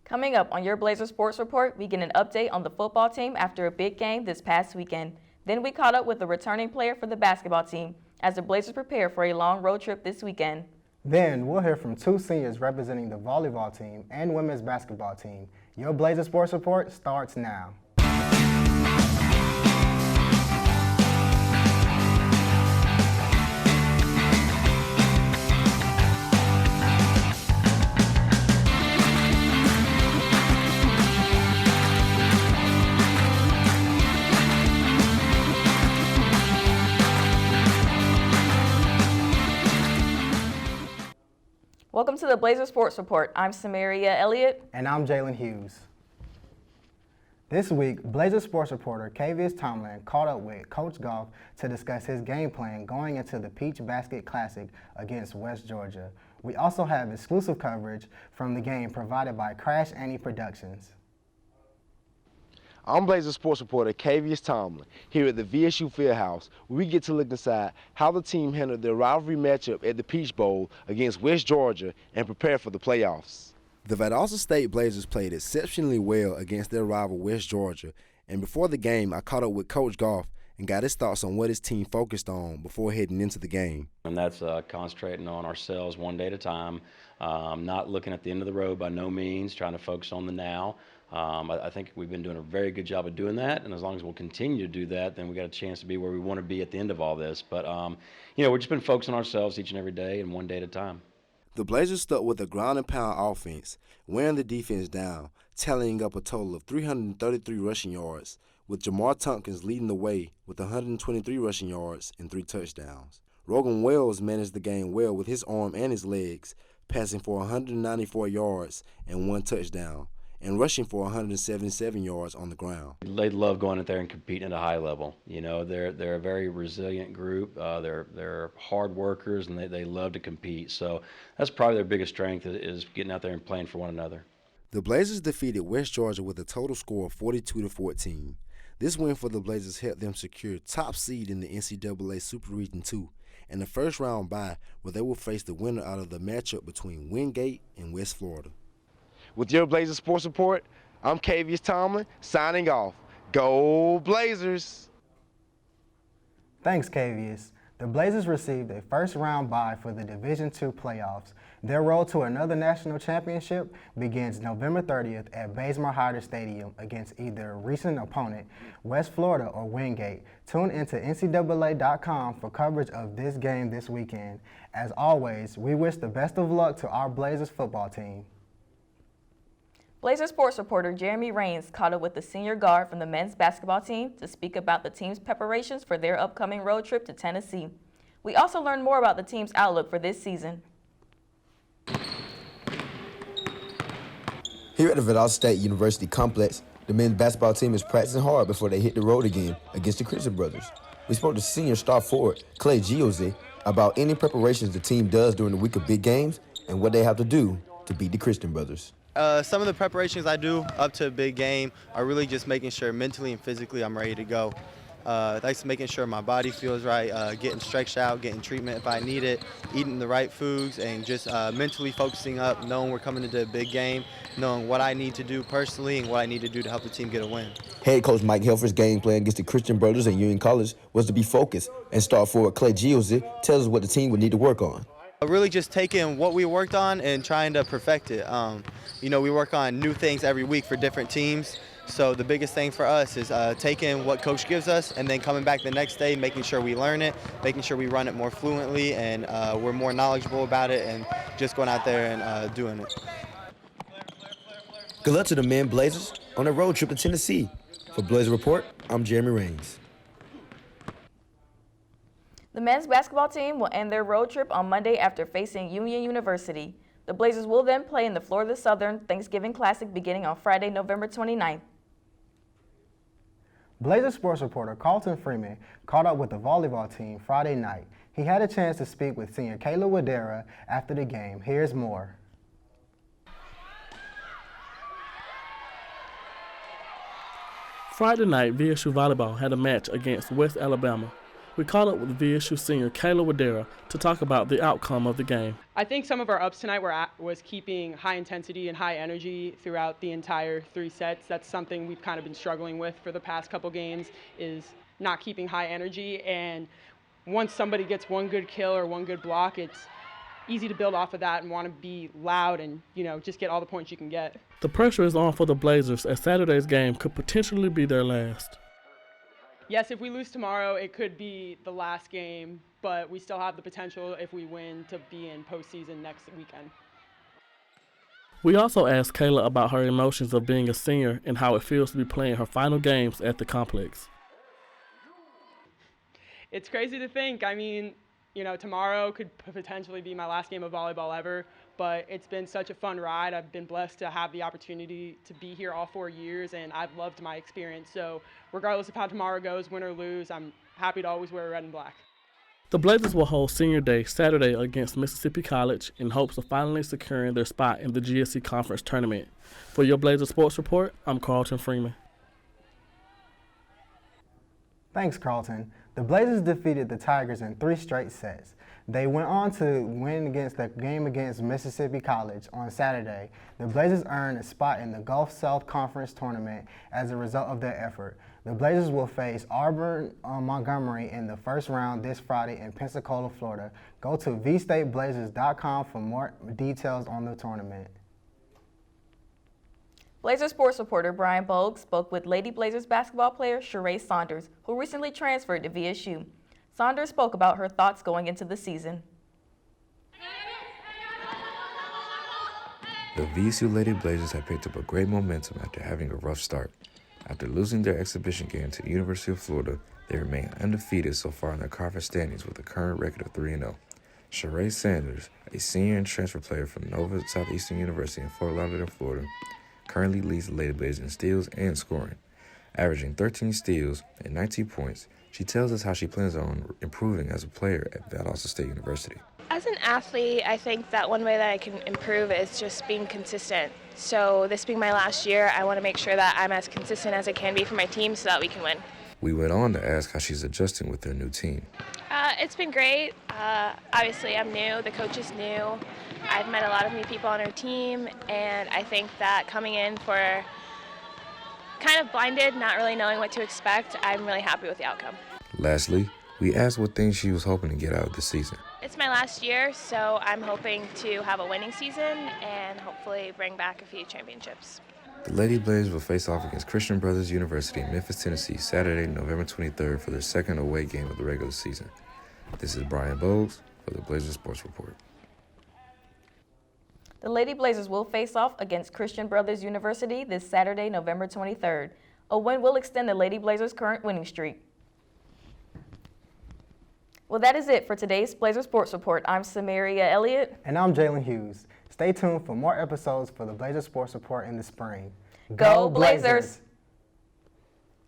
Coming up on your Blazer Sports Report, we get an update on the football team after a big game this past weekend. Then we caught up with the returning player for the basketball team as the Blazers prepare for a long road trip this weekend. Then we'll hear from two seniors representing the volleyball team and women's basketball team. Your Blazer Sports Report starts now. Welcome to the Blazer Sports Report. I'm Samaria Elliott. And I'm Jalen Hughes. This week, Blazer Sports reporter KVS Tomlin caught up with Coach Goff to discuss his game plan going into the Peach Basket Classic against West Georgia. We also have exclusive coverage from the game provided by Crash Annie Productions. I'm Blazer Sports reporter KVS Tomlin here at the VSU Fieldhouse, where we get to look inside how the team handled their rivalry matchup at the Peach Bowl against West Georgia and prepare for the playoffs. The Valdosta State Blazers played exceptionally well against their rival West Georgia, and before the game I caught up with Coach Goff and got his thoughts on what his team focused on before heading into the game. And that's concentrating on ourselves one day at a time, not looking at the end of the road by no means, trying to focus on the now. I think we've been doing a very good job of doing that, and as long as we'll continue to do that, then we got a chance to be where we want to be at the end of all this. But, we've just been focusing on ourselves each and every day and one day at a time. The Blazers stuck with a ground and pound offense, wearing the defense down, tallying up a total of 333 rushing yards, with Jamar Tompkins leading the way with 123 rushing yards and 3 touchdowns. Rogan Wells managed the game well with his arm and his legs, passing for 194 yards and 1 touchdown, and rushing for 177 yards on the ground. They love going out there and competing at a high level. You know, they're a very resilient group. They're hard workers, and they love to compete. So that's probably their biggest strength is getting out there and playing for one another. The Blazers defeated West Georgia with a total score of 42-14. This win for the Blazers helped them secure top seed in the NCAA Super Region 2 and the first round bye, where they will face the winner out of the matchup between Wingate and West Florida. With your Blazer Sports Report, I'm KVS Tomlin, signing off. Go Blazers! Thanks, KVS. The Blazers received a first-round bye for the Division II playoffs. Their road to another national championship begins November 30th at Baysmar-Hyder Stadium against either recent opponent, West Florida or Wingate. Tune into NCAA.com for coverage of this game this weekend. As always, we wish the best of luck to our Blazers football team. Blazer Sports reporter Jeremy Raines caught up with the senior guard from the men's basketball team to speak about the team's preparations for their upcoming road trip to Tennessee. We also learned more about the team's outlook for this season. Here at the Valdosta State University complex, the men's basketball team is practicing hard before they hit the road again against the Christian Brothers. We spoke to senior star forward Clay Giose about any preparations the team does during the week of big games and what they have to do to beat the Christian Brothers. Some of the preparations I do up to a big game are really just making sure mentally and physically I'm ready to go. That's making sure my body feels right, getting stretched out, getting treatment if I need it, eating the right foods, and just mentally focusing up, knowing we're coming into a big game, knowing what I need to do personally and what I need to do to help the team get a win. Head coach Mike Helfer's game plan against the Christian Brothers at Union College was to be focused, and star forward Clay Giose tells us what the team would need to work on. Really just taking what we worked on and trying to perfect it. We work on new things every week for different teams. So the biggest thing for us is taking what coach gives us and then coming back the next day, making sure we learn it, making sure we run it more fluently, and we're more knowledgeable about it, and just going out there and doing it. Good luck to the men Blazers on a road trip to Tennessee. For Blazer Report, I'm Jeremy Raines. The men's basketball team will end their road trip on Monday after facing Union University. The Blazers will then play in the Florida Southern Thanksgiving Classic beginning on Friday, November 29th. Blazer Sports reporter Carlton Freeman caught up with the volleyball team Friday night. He had a chance to speak with senior Kayla Wadera after the game. Here's more. Friday night, VSU Volleyball had a match against West Alabama. We caught up with VSU senior Kayla Wadera to talk about the outcome of the game. I think some of our ups tonight was keeping high intensity and high energy throughout the entire 3 sets. That's something we've kind of been struggling with for the past couple games, is not keeping high energy. And once somebody gets one good kill or one good block, it's easy to build off of that and want to be loud and, just get all the points you can get. The pressure is on for the Blazers as Saturday's game could potentially be their last. Yes, if we lose tomorrow, it could be the last game, but we still have the potential, if we win, to be in postseason next weekend. We also asked Kayla about her emotions of being a senior and how it feels to be playing her final games at the complex. It's crazy to think. I mean, tomorrow could potentially be my last game of volleyball ever, but it's been such a fun ride. I've been blessed to have the opportunity to be here all 4 years, and I've loved my experience. So regardless of how tomorrow goes, win or lose, I'm happy to always wear red and black. The Blazers will hold Senior Day Saturday against Mississippi College in hopes of finally securing their spot in the GSC Conference Tournament. For your Blazer Sports Report, I'm Carlton Freeman. Thanks, Carlton. The Blazers defeated the Tigers in 3 straight sets. They went on to win against the game against Mississippi College on Saturday. The Blazers earned a spot in the Gulf South Conference Tournament as a result of their effort. The Blazers will face Auburn Montgomery in the first round this Friday in Pensacola, Florida. Go to vstateblazers.com for more details on the tournament. Blazer sports reporter Brian Bogue spoke with Lady Blazers basketball player Sheree Saunders, who recently transferred to VSU. Saunders spoke about her thoughts going into the season. The VSU Lady Blazers have picked up a great momentum after having a rough start. After losing their exhibition game to the University of Florida, they remain undefeated so far in their conference standings with a current record of 3-0. Sheree Saunders, a senior and transfer player from Nova Southeastern University in Fort Lauderdale, Florida, currently leads the Lady Blazers in steals and scoring. Averaging 13 steals and 19 points, she tells us how she plans on improving as a player at Valdosta State University. As an athlete, I think that one way that I can improve is just being consistent. So this being my last year, I want to make sure that I'm as consistent as I can be for my team so that we can win. We went on to ask how she's adjusting with their new team. It's been great. Obviously, I'm new. The coach is new. I've met a lot of new people on our team, and I think that coming in for kind of blinded, not really knowing what to expect, I'm really happy with the outcome. Lastly, we asked what things she was hoping to get out of the season. It's my last year, so I'm hoping to have a winning season and hopefully bring back a few championships. The Lady Blazers will face off against Christian Brothers University in Memphis, Tennessee, Saturday, November 23rd for their second away game of the regular season. This is Brian Bogues for the Blazer Sports Report. The Lady Blazers will face off against Christian Brothers University this Saturday, November 23rd. A win will extend the Lady Blazers' current winning streak. Well, that is it for today's Blazer Sports Report. I'm Samaria Elliott. And I'm Jalen Hughes. Stay tuned for more episodes for the Blazer Sports Report in the spring. Go Blazers!